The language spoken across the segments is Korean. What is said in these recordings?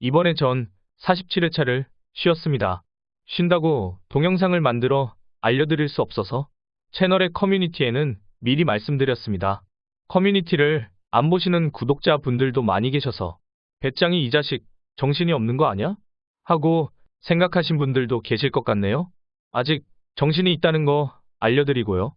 이번에 전 47회차를 쉬었습니다. 쉰다고 동영상을 만들어 알려드릴 수 없어서 채널의 커뮤니티에는 미리 말씀드렸습니다. 커뮤니티를 안 보시는 구독자분들도 많이 계셔서 배짱이 이 자식 정신이 없는 거 아냐? 하고 생각하신 분들도 계실 것 같네요. 아직 정신이 있다는 거 알려드리고요.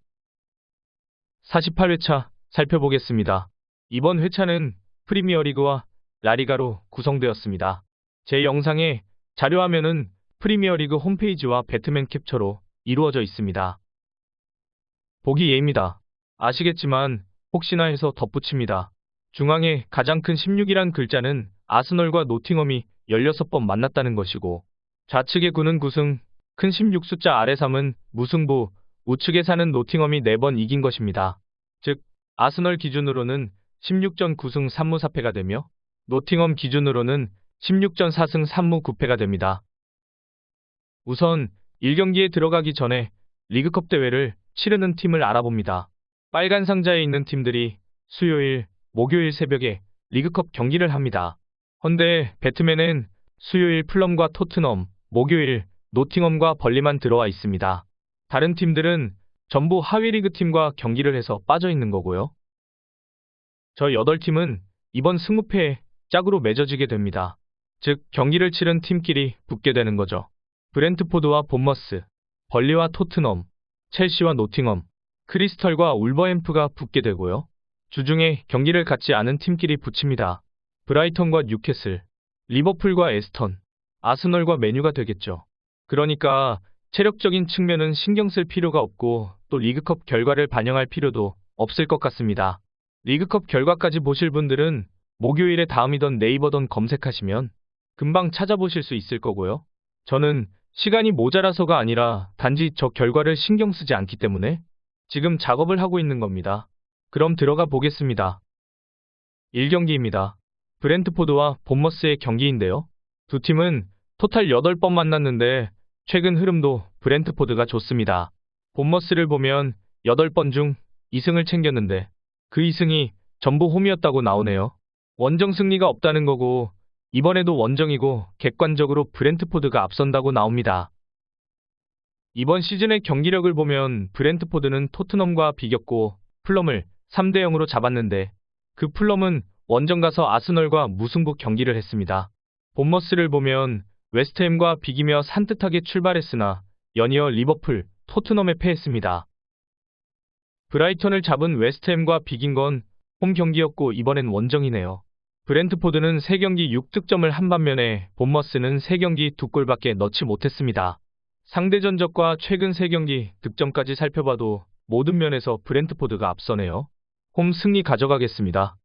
48회차 살펴보겠습니다. 이번 회차는 프리미어리그와 라리가로 구성되었습니다. 제 영상의 자료화면은 프리미어리그 홈페이지와 배트맨 캡처로 이루어져 있습니다. 보기 예입니다. 아시겠지만 혹시나 해서 덧붙입니다. 중앙에 가장 큰 16이란 글자는 아스널과 노팅엄이 16번 만났다는 것이고, 좌측의 9는 9승, 큰 16 숫자 아래 3은 무승부, 우측에 4는 노팅엄이 4번 이긴 것입니다. 즉 아스널 기준으로는 16전 9승 3무 4패가 되며 노팅엄 기준으로는 16전 4승 3무 9패가 됩니다. 우선 1경기에 들어가기 전에 리그컵 대회를 치르는 팀을 알아봅니다. 빨간 상자에 있는 팀들이 수요일, 목요일 새벽에 리그컵 경기를 합니다. 헌데 배트맨은 수요일 풀럼과 토트넘, 목요일 노팅엄과 벌리만 들어와 있습니다. 다른 팀들은 전부 하위리그 팀과 경기를 해서 빠져 있는 거고요. 저 8팀은 이번 승무패에 짝으로 맺어지게 됩니다. 즉 경기를 치른 팀끼리 붙게 되는 거죠. 브렌트포드와 본머스, 벌리와 토트넘, 첼시와 노팅엄, 크리스털과 울버햄프가 붙게 되고요. 주중에 경기를 갖지 않은 팀끼리 붙입니다. 브라이턴과 뉴캐슬, 리버풀과 에스턴, 아스널과 메뉴가 되겠죠. 그러니까 체력적인 측면은 신경 쓸 필요가 없고 또 리그컵 결과를 반영할 필요도 없을 것 같습니다. 리그컵 결과까지 보실 분들은 목요일에 다음이던 네이버던 검색하시면 금방 찾아보실 수 있을 거고요. 저는 시간이 모자라서가 아니라 단지 저 결과를 신경 쓰지 않기 때문에 지금 작업을 하고 있는 겁니다. 그럼 들어가 보겠습니다. 1경기입니다. 브렌트포드와 본머스의 경기인데요. 두 팀은 토탈 8번 만났는데 최근 흐름도 브렌트포드가 좋습니다. 본머스를 보면 8번 중 2승을 챙겼는데 그 2승이 전부 홈이었다고 나오네요. 원정 승리가 없다는 거고 이번에도 원정이고 객관적으로 브렌트포드가 앞선다고 나옵니다. 이번 시즌의 경기력을 보면 브렌트포드는 토트넘과 비겼고 풀럼을 3대 0으로 잡았는데 그 풀럼은 원정 가서 아스널과 무승부 경기를 했습니다. 본머스를 보면 웨스트햄과 비기며 산뜻하게 출발했으나 연이어 리버풀, 토트넘에 패했습니다. 브라이턴을 잡은 웨스트햄과 비긴 건 홈 경기였고 이번엔 원정이네요. 브렌트포드는 3경기 6득점을 한 반면에 본머스는 3경기 2골밖에 넣지 못했습니다. 상대 전적과 최근 3경기 득점까지 살펴봐도 모든 면에서 브렌트포드가 앞서네요. 홈 승리 가져가겠습니다.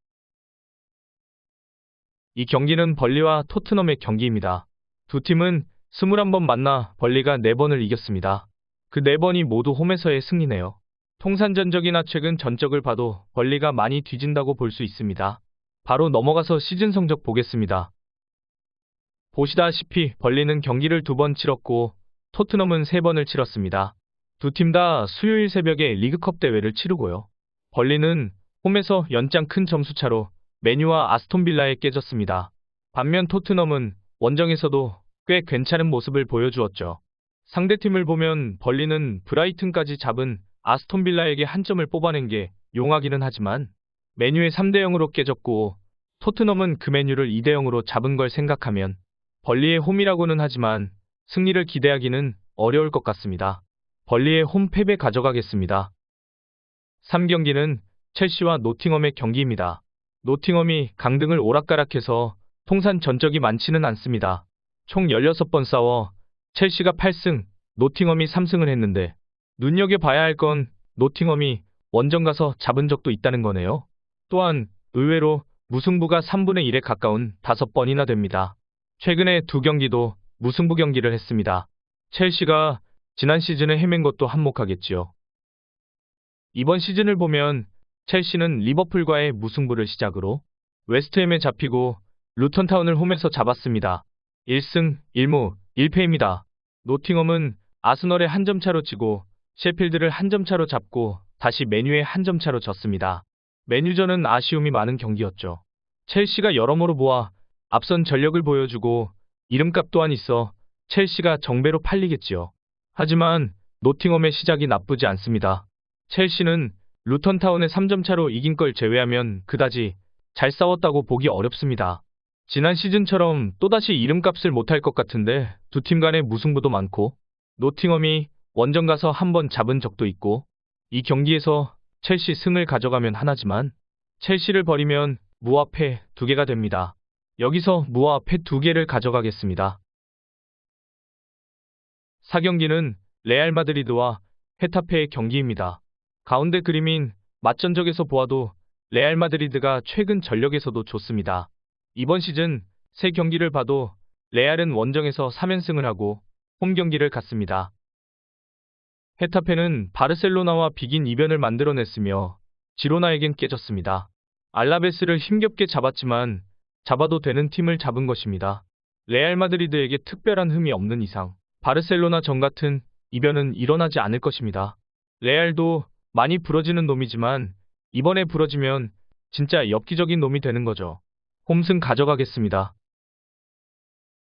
이 경기는 벌리와 토트넘의 경기입니다. 두 팀은 21번 만나 벌리가 4번을 이겼습니다. 그 4번이 모두 홈에서의 승리네요. 통산 전적이나 최근 전적을 봐도 벌리가 많이 뒤진다고 볼 수 있습니다. 바로 넘어가서 시즌 성적 보겠습니다. 보시다시피 벌리는 경기를 2번 치렀고 토트넘은 3번을 치렀습니다. 두 팀 다 수요일 새벽에 리그컵 대회를 치르고요. 벌리는 홈에서 연장 큰 점수차로 메뉴와 아스톤빌라에 깨졌습니다. 반면 토트넘은 원정에서도 꽤 괜찮은 모습을 보여주었죠. 상대팀을 보면 벌리는 브라이튼까지 잡은 아스톤빌라에게 한 점을 뽑아낸 게 용하기는 하지만 메뉴에 3대 0으로 깨졌고 토트넘은 그 메뉴를 2대 0으로 잡은 걸 생각하면 벌리의 홈이라고는 하지만 승리를 기대하기는 어려울 것 같습니다. 벌리의 홈 패배 가져가겠습니다. 3경기는 첼시와 노팅엄의 경기입니다. 노팅엄이 강등을 오락가락해서 통산 전적이 많지는 않습니다. 총 16번 싸워 첼시가 8승, 노팅엄이 3승을 했는데 눈여겨봐야 할 건 노팅엄이 원정 가서 잡은 적도 있다는 거네요. 또한 의외로 무승부가 3분의 1에 가까운 5번이나 됩니다. 최근에 2경기도 무승부 경기를 했습니다. 첼시가 지난 시즌에 헤맨 것도 한몫하겠지요. 이번 시즌을 보면 첼시는 리버풀과의 무승부를 시작으로 웨스트햄에 잡히고 루턴타운을 홈에서 잡았습니다. 1승 1무 1패입니다. 노팅엄은 아스널에 한 점 차로 지고 셰필드를 한 점 차로 잡고 다시 메뉴에 한 점 차로 졌습니다. 메뉴전은 아쉬움이 많은 경기였죠. 첼시가 여러모로 보아 앞선 전력을 보여주고 이름값 또한 있어 첼시가 정배로 팔리겠지요. 하지만 노팅엄의 시작이 나쁘지 않습니다. 첼시는 루턴타운의 3점 차로 이긴 걸 제외하면 그다지 잘 싸웠다고 보기 어렵습니다. 지난 시즌처럼 또다시 이름값을 못할 것 같은데 두 팀 간의 무승부도 많고 노팅엄이 원정 가서 한 번 잡은 적도 있고 이 경기에서 첼시 승을 가져가면 하나지만 첼시를 버리면 무와 패 2개가 됩니다. 여기서 무와 패 2개를 가져가겠습니다. 4경기는 레알 마드리드와 헤타페의 경기입니다. 가운데 그림인 맞전적에서 보아도 레알 마드리드가 최근 전력에서도 좋습니다. 이번 시즌 3경기를 봐도 레알은 원정에서 3연승을 하고 홈 경기를 갔습니다. 헤타페는 바르셀로나와 비긴 이변을 만들어냈으며 지로나에겐 깨졌습니다. 알라베스를 힘겹게 잡았지만 잡아도 되는 팀을 잡은 것입니다. 레알 마드리드에게 특별한 흠이 없는 이상 바르셀로나 전 같은 이변은 일어나지 않을 것입니다. 레알도 많이 부러지는 놈이지만 이번에 부러지면 진짜 엽기적인 놈이 되는 거죠. 홈승 가져가겠습니다.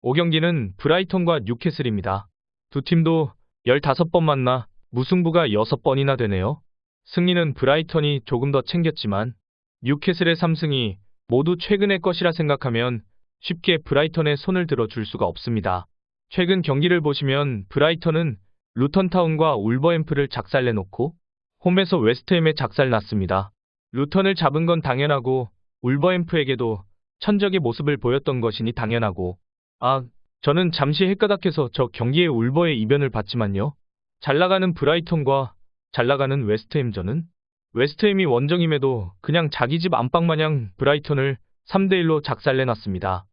5경기는 브라이턴과 뉴캐슬입니다. 두 팀도 15번 만나 무승부가 6번이나 되네요. 승리는 브라이턴이 조금 더 챙겼지만 뉴캐슬의 3승이 모두 최근의 것이라 생각하면 쉽게 브라이턴의 손을 들어줄 수가 없습니다. 최근 경기를 보시면 브라이턴은 루턴타운과 울버햄프를 작살내놓고 홈에서 웨스트햄에 작살났습니다. 루턴을 잡은 건 당연하고 울버햄프에게도 천적의 모습을 보였던 것이니 당연하고 저는 잠시 헷가닥해서 저 경기에 울버의 이변을 봤지만요. 잘나가는 브라이턴과 잘나가는 웨스트햄전은 웨스트햄이 원정임에도 그냥 자기 집 안방마냥 브라이턴을 3대1로 작살내놨습니다.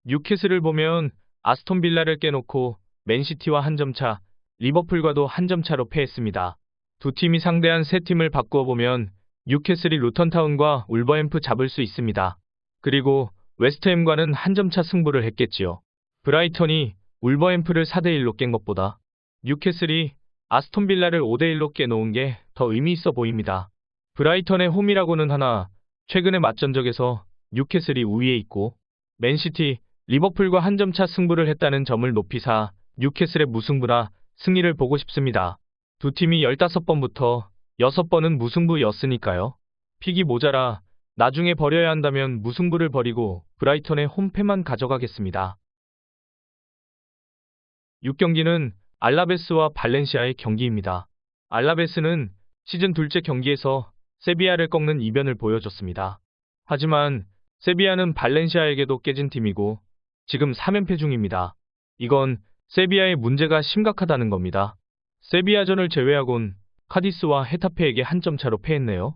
뉴캐슬을 보면 아스톤 빌라를 깨놓고 맨시티와 한 점 차, 리버풀과도 한 점 차로 패했습니다. 두 팀이 상대한 세 팀을 바꾸어 보면 뉴캐슬이 루턴타운과 울버햄프 잡을 수 있습니다. 그리고 웨스트햄과는 한 점 차 승부를 했겠지요. 브라이턴이 울버햄프를 4대1로 깬 것보다 뉴캐슬이 아스톤 빌라를 5대1로 깨놓은 게 더 의미 있어 보입니다. 브라이턴의 홈이라고는 하나 최근의 맞전적에서 뉴캐슬이 우위에 있고 맨시티, 리버풀과 한 점 차 승부를 했다는 점을 높이 사 뉴캐슬의 무승부나 승리를 보고 싶습니다. 두 팀이 15번부터 6번은 무승부였으니까요. 픽이 모자라 나중에 버려야 한다면 무승부를 버리고 브라이턴의 홈패만 가져가겠습니다. 6경기는 알라베스와 발렌시아의 경기입니다. 알라베스는 시즌 둘째 경기에서 세비야를 꺾는 이변을 보여줬습니다. 하지만 세비야는 발렌시아에게도 깨진 팀이고 지금 3연패 중입니다. 이건 세비야의 문제가 심각하다는 겁니다. 세비야전을 제외하곤 카디스와 헤타페에게 한 점 차로 패했네요.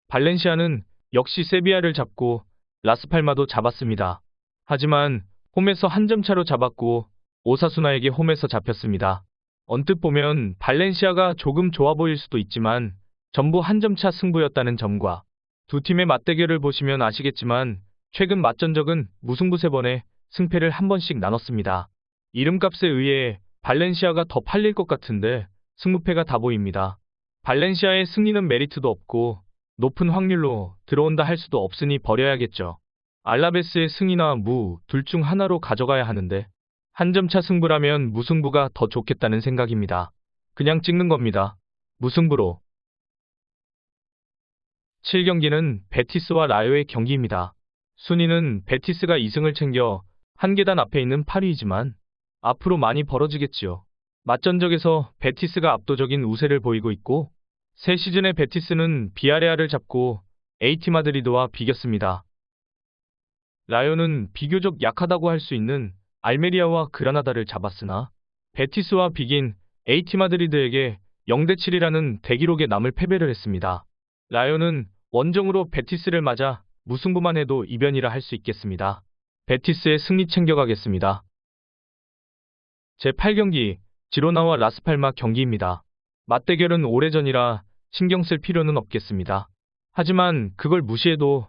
발렌시아는 역시 세비야를 잡고 라스팔마도 잡았습니다. 하지만 홈에서 한 점 차로 잡았고 오사수나에게 홈에서 잡혔습니다. 언뜻 보면 발렌시아가 조금 좋아 보일 수도 있지만 전부 한 점 차 승부였다는 점과 두 팀의 맞대결을 보시면 아시겠지만 최근 맞전적은 무승부 3번에 승패를 한 번씩 나눴습니다. 이름값에 의해 발렌시아가 더 팔릴 것 같은데 승무패가 다 보입니다. 발렌시아의 승리는 메리트도 없고 높은 확률로 들어온다 할 수도 없으니 버려야겠죠. 알라베스의 승이나 무 둘 중 하나로 가져가야 하는데 한 점 차 승부라면 무승부가 더 좋겠다는 생각입니다. 그냥 찍는 겁니다. 무승부로. 7경기는 베티스와 라요의 경기입니다. 순위는 베티스가 2승을 챙겨 한 계단 앞에 있는 8위이지만 앞으로 많이 벌어지겠지요. 맞전적에서 베티스가 압도적인 우세를 보이고 있고 새 시즌의 베티스는 비아레알을 잡고 에이티 마드리드와 비겼습니다. 라요는 비교적 약하다고 할 수 있는 알메리아와 그라나다를 잡았으나 베티스와 비긴 에이티 마드리드에게 0대7이라는 대기록에 남을 패배를 했습니다. 라요는 원정으로 베티스를 맞아 무승부만 해도 이변이라 할 수 있겠습니다. 베티스의 승리 챙겨가겠습니다. 제8경기 지로나와 라스팔마 경기입니다. 맞대결은 오래전이라 신경 쓸 필요는 없겠습니다. 하지만 그걸 무시해도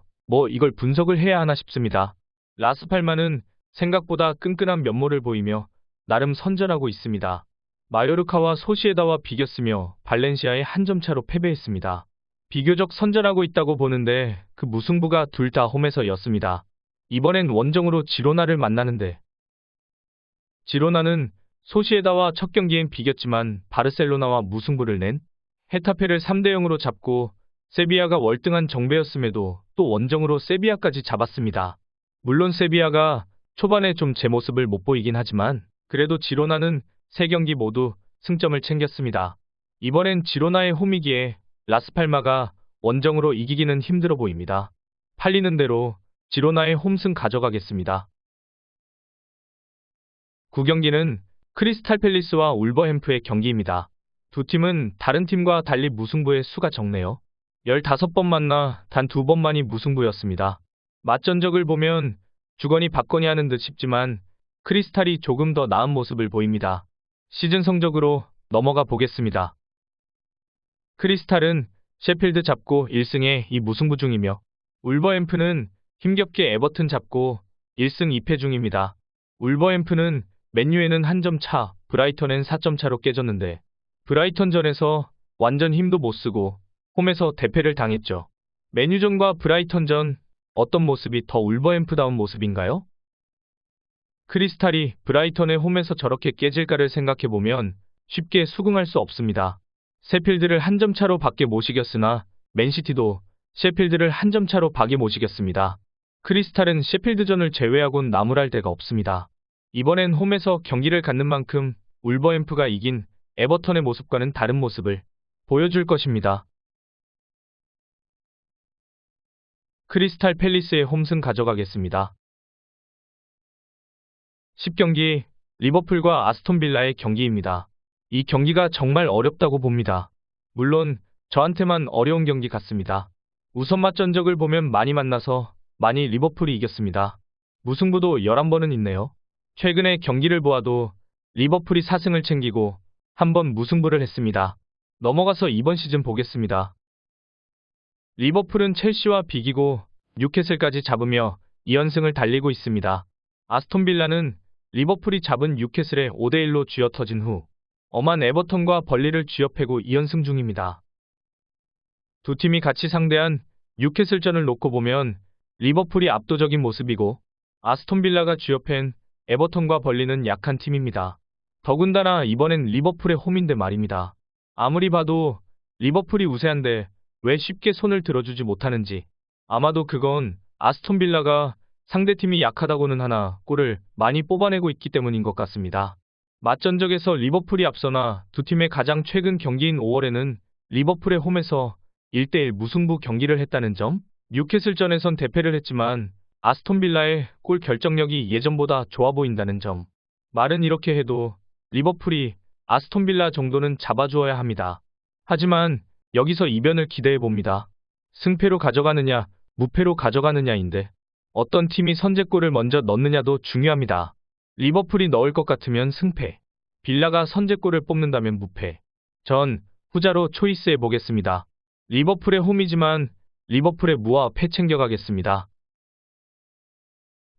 이걸 분석을 해야 하나 싶습니다. 라스팔마는 생각보다 끈끈한 면모를 보이며 나름 선전하고 있습니다. 마요르카와 소시에다와 비겼으며 발렌시아에 한 점 차로 패배했습니다. 비교적 선전하고 있다고 보는데 그 무승부가 둘 다 홈에서였습니다. 이번엔 원정으로 지로나를 만나는데 지로나는 소시에다와 첫 경기엔 비겼지만 바르셀로나와 무승부를 낸 헤타페를 3대 0으로 잡고 세비야가 월등한 정배였음에도 또 원정으로 세비야까지 잡았습니다. 물론 세비야가 초반에 좀 제 모습을 못 보이긴 하지만 그래도 지로나는 3경기 모두 승점을 챙겼습니다. 이번엔 지로나의 홈이기에 라스팔마가 원정으로 이기기는 힘들어 보입니다. 팔리는 대로 지로나의 홈승 가져가겠습니다. 9경기는 크리스탈 팰리스와 울버햄프의 경기입니다. 두 팀은 다른 팀과 달리 무승부의 수가 적네요. 15번 만나 단 2번만이 무승부였습니다. 맞전적을 보면 주거니 받거니 하는 듯 싶지만 크리스탈이 조금 더 나은 모습을 보입니다. 시즌 성적으로 넘어가 보겠습니다. 크리스탈은 셰필드 잡고 1승에 2 무승부 중이며 울버햄프는 힘겹게 에버튼 잡고 1승 2패 중입니다. 울버햄프는 맨유에는 1점 차, 브라이턴엔 4점 차로 깨졌는데 브라이턴전에서 완전 힘도 못 쓰고 홈에서 대패를 당했죠. 맨유전과 브라이턴전 어떤 모습이 더 울버햄프다운 모습인가요? 크리스탈이 브라이턴의 홈에서 저렇게 깨질까를 생각해보면 쉽게 수긍할 수 없습니다. 셰필드를 1점 차로 밖에 못 이겼으나 맨시티도 셰필드를 1점 차로 밖에 못 이겼습니다. 크리스탈은 셰필드전을 제외하곤 나무랄 데가 없습니다. 이번엔 홈에서 경기를 갖는 만큼 울버햄프가 이긴 에버턴의 모습과는 다른 모습을 보여줄 것입니다. 크리스탈 팰리스의 홈승 가져가겠습니다. 10경기 리버풀과 아스톤 빌라의 경기입니다. 이 경기가 정말 어렵다고 봅니다. 물론 저한테만 어려운 경기 같습니다. 우선 맞전적을 보면 많이 만나서 많이 리버풀이 이겼습니다. 무승부도 11번은 있네요. 최근의 경기를 보아도 리버풀이 4승을 챙기고 한 번 무승부를 했습니다. 넘어가서 이번 시즌 보겠습니다. 리버풀은 첼시와 비기고 뉴캐슬까지 잡으며 2연승을 달리고 있습니다. 아스톤 빌라는 리버풀이 잡은 뉴캐슬에 5대1로 쥐어터진 후 엄한 에버턴과 벌리를 쥐어패고 2연승 중입니다. 두 팀이 같이 상대한 뉴캐슬전을 놓고 보면 리버풀이 압도적인 모습이고 아스톤 빌라가 쥐어팬 에버턴과 벌리는 약한 팀입니다. 더군다나 이번엔 리버풀의 홈인데 말입니다. 아무리 봐도 리버풀이 우세한데 왜 쉽게 손을 들어주지 못하는지 아마도 그건 아스톤 빌라가 상대팀이 약하다고는 하나 골을 많이 뽑아내고 있기 때문인 것 같습니다. 맞전적에서 리버풀이 앞서나 두 팀의 가장 최근 경기인 5월에는 리버풀의 홈에서 1대1 무승부 경기를 했다는 점, 뉴캐슬전에선 대패를 했지만 아스톤 빌라의 골 결정력이 예전보다 좋아 보인다는 점, 말은 이렇게 해도 리버풀이 아스톤 빌라 정도는 잡아주어야 합니다. 하지만 여기서 이변을 기대해봅니다. 승패로 가져가느냐, 무패로 가져가느냐인데 어떤 팀이 선제골을 먼저 넣느냐도 중요합니다. 리버풀이 넣을 것 같으면 승패, 빌라가 선제골을 뽑는다면 무패. 전 후자로 초이스해 보겠습니다. 리버풀의 홈이지만 리버풀의 무와 패 챙겨가겠습니다.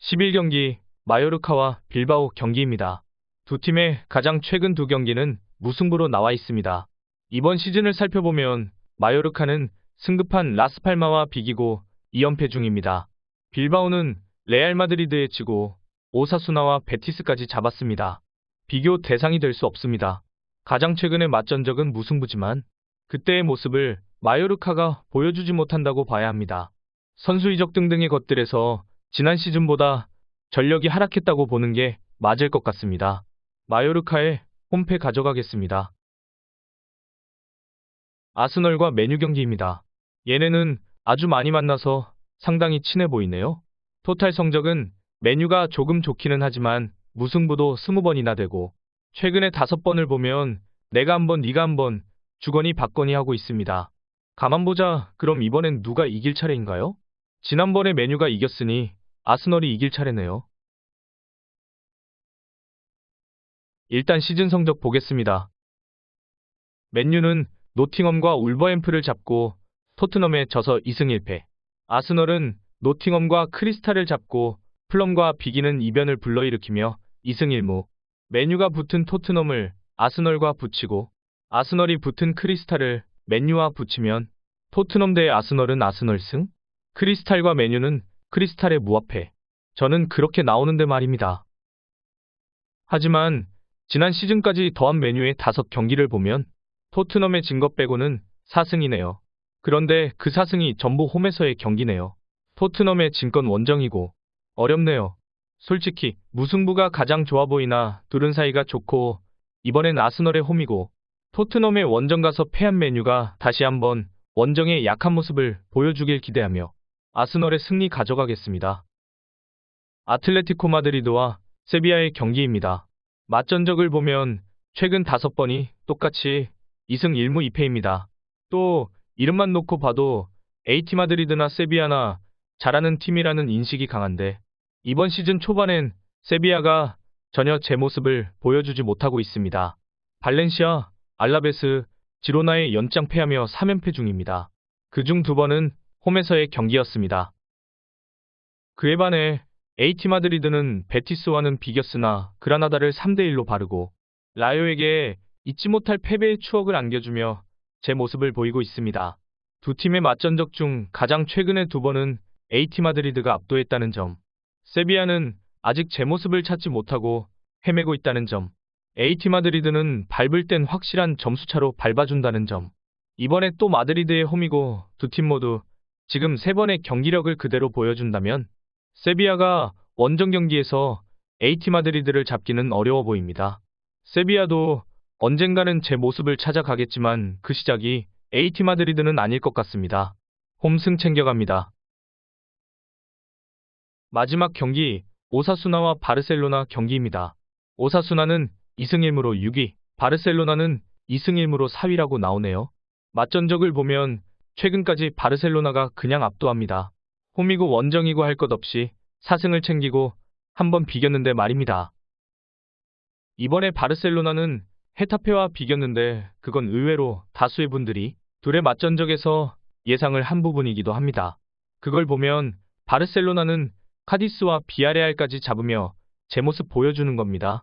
11경기 마요르카와 빌바오 경기입니다. 두 팀의 가장 최근 두 경기는 무승부로 나와 있습니다. 이번 시즌을 살펴보면 마요르카는 승급한 라스팔마와 비기고 2연패 중입니다. 빌바오는 레알 마드리드에 지고 오사수나와 베티스까지 잡았습니다. 비교 대상이 될 수 없습니다. 가장 최근의 맞전적은 무승부지만 그때의 모습을 마요르카가 보여주지 못한다고 봐야 합니다. 선수 이적 등등의 것들에서 지난 시즌보다 전력이 하락했다고 보는 게 맞을 것 같습니다. 마요르카의 홈패 가져가겠습니다. 아스널과 메뉴 경기입니다. 얘네는 아주 많이 만나서 상당히 친해 보이네요. 토탈 성적은 메뉴가 조금 좋기는 하지만 무승부도 20번이나 되고 최근에 5번을 보면 내가 한 번 네가 한 번 주거니 받거니 하고 있습니다. 가만 보자. 그럼 이번엔 누가 이길 차례인가요? 지난번에 메뉴가 이겼으니 아스널이 이길 차례네요. 일단 시즌 성적 보겠습니다. 맨유는 노팅엄과 울버햄프를 잡고 토트넘에 져서 2승 1패. 아스널은 노팅엄과 크리스탈을 잡고 플럼과 비기는 이변을 불러일으키며 2승 1무. 맨유가 붙은 토트넘을 아스널과 붙이고 아스널이 붙은 크리스탈을 맨유와 붙이면 토트넘 대 아스널은 아스널 승, 크리스탈과 맨유는 크리스탈의 무합해. 저는 그렇게 나오는데 말입니다. 하지만 지난 시즌까지 더한 맨유의 5경기를 보면 토트넘의 진 것 빼고는 4승이네요. 그런데 그 4승이 전부 홈에서의 경기네요. 토트넘의 진 건 원정이고 어렵네요. 솔직히 무승부가 가장 좋아 보이나 둘은 사이가 좋고 이번엔 아스널의 홈이고 토트넘의 원정 가서 패한 맨유가 다시 한번 원정의 약한 모습을 보여주길 기대하며 아스널의 승리 가져가겠습니다. 아틀레티코 마드리드와 세비야의 경기입니다. 맞전적을 보면 최근 5번이 똑같이 2승 1무 2패입니다. 또 이름만 놓고 봐도 AT 마드리드나 세비야나 잘하는 팀이라는 인식이 강한데 이번 시즌 초반엔 세비야가 전혀 제 모습을 보여주지 못하고 있습니다. 발렌시아, 알라베스, 지로나에 연장 패하며 3연패 중입니다. 그중 2번은 홈에서의 경기였습니다. 그에 반해 AT 마드리드는 베티스와는 비겼으나 그라나다를 3대1로 바르고 라요에게 잊지 못할 패배의 추억을 안겨주며 제 모습을 보이고 있습니다. 두 팀의 맞전적 중 가장 최근의 2번은 AT 마드리드가 압도했다는 점, 세비야는 아직 제 모습을 찾지 못하고 헤매고 있다는 점, AT 마드리드는 밟을 땐 확실한 점수차로 밟아준다는 점, 이번에 또 마드리드의 홈이고 두 팀 모두 지금 3번의 경기력을 그대로 보여준다면 세비야가 원정 경기에서 AT 마드리드를 잡기는 어려워 보입니다. 세비야도 언젠가는 제 모습을 찾아가겠지만 그 시작이 AT 마드리드는 아닐 것 같습니다. 홈승 챙겨갑니다. 마지막 경기 오사수나와 바르셀로나 경기입니다. 오사수나는 2승 1무로 6위, 바르셀로나는 2승 1무로 4위라고 나오네요. 맞전적을 보면 최근까지 바르셀로나가 그냥 압도합니다. 홈이고 원정이고 할 것 없이 4승을 챙기고 한번 비겼는데 말입니다. 이번에 바르셀로나는 헤타페와 비겼는데 그건 의외로 다수의 분들이 둘의 맞전적에서 예상을 한 부분이기도 합니다. 그걸 보면 바르셀로나는 카디스와 비아레알까지 잡으며 제 모습 보여주는 겁니다.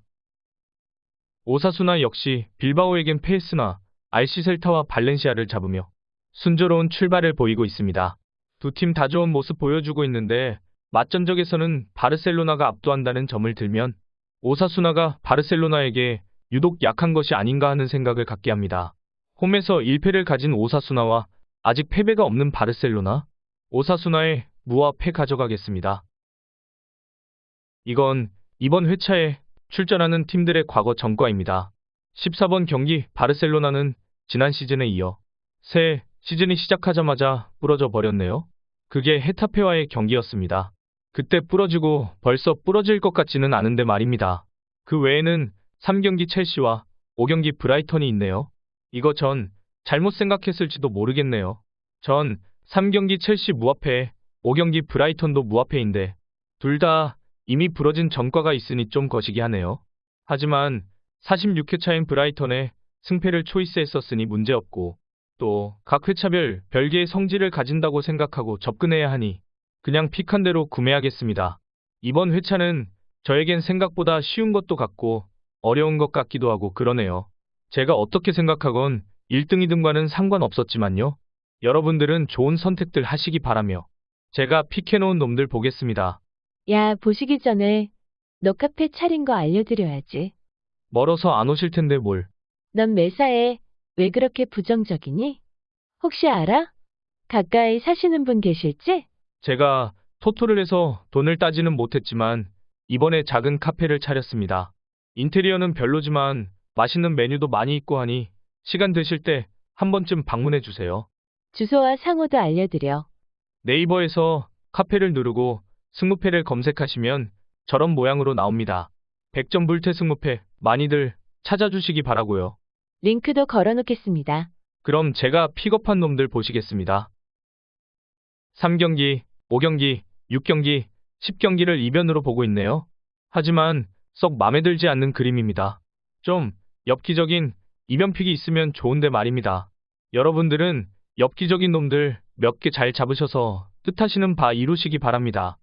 오사수나 역시 빌바오에겐 패했으나 RC 셀타와 발렌시아를 잡으며 순조로운 출발을 보이고 있습니다. 두 팀 다 좋은 모습 보여주고 있는데 맞전적에서는 바르셀로나가 압도한다는 점을 들면 오사수나가 바르셀로나에게 유독 약한 것이 아닌가 하는 생각을 갖게 합니다. 홈에서 1패를 가진 오사수나와 아직 패배가 없는 바르셀로나, 오사수나의 무합패 가져가겠습니다. 이건 이번 회차에 출전하는 팀들의 과거 전과입니다. 14번 경기 바르셀로나는 지난 시즌에 이어 새 시즌이 시작하자마자 부러져 버렸네요. 그게 헤타페와의 경기였습니다. 그때 부러지고 벌써 부러질 것 같지는 않은데 말입니다. 그 외에는 3경기 첼시와 5경기 브라이턴이 있네요. 이거 전 잘못 생각했을지도 모르겠네요. 전 3경기 첼시 무합패, 5경기 브라이턴도 무합패인데 둘 다 이미 부러진 전과가 있으니 좀 거시기 하네요. 하지만 46회 차인 브라이턴에 승패를 초이스했었으니 문제없고 또 각 회차별 별개의 성질을 가진다고 생각하고 접근해야 하니 그냥 픽한 대로 구매하겠습니다. 이번 회차는 저에겐 생각보다 쉬운 것도 같고 어려운 것 같기도 하고 그러네요. 제가 어떻게 생각하건 1등 2등과는 상관없었지만요. 여러분들은 좋은 선택들 하시기 바라며 제가 픽해놓은 놈들 보겠습니다. 야, 보시기 전에 너 카페 차린 거 알려드려야지. 멀어서 안 오실 텐데 뭘. 넌 매사에 왜 그렇게 부정적이니? 혹시 알아? 가까이 사시는 분 계실지? 제가 토토를 해서 돈을 따지는 못했지만 이번에 작은 카페를 차렸습니다. 인테리어는 별로지만 맛있는 메뉴도 많이 있고 하니 시간 되실 때 한 번쯤 방문해 주세요. 주소와 상호도 알려드려. 네이버에서 카페를 누르고 승무패를 검색하시면 저런 모양으로 나옵니다. 100점 불태 승무패 많이들 찾아주시기 바라고요. 링크도 걸어놓겠습니다. 그럼 제가 픽업한 놈들 보시겠습니다. 3경기, 5경기, 6경기, 10경기를 이변으로 보고 있네요. 하지만 썩 맘에 들지 않는 그림입니다. 좀 엽기적인 이변픽이 있으면 좋은데 말입니다. 여러분들은 엽기적인 놈들 몇 개 잘 잡으셔서 뜻하시는 바 이루시기 바랍니다.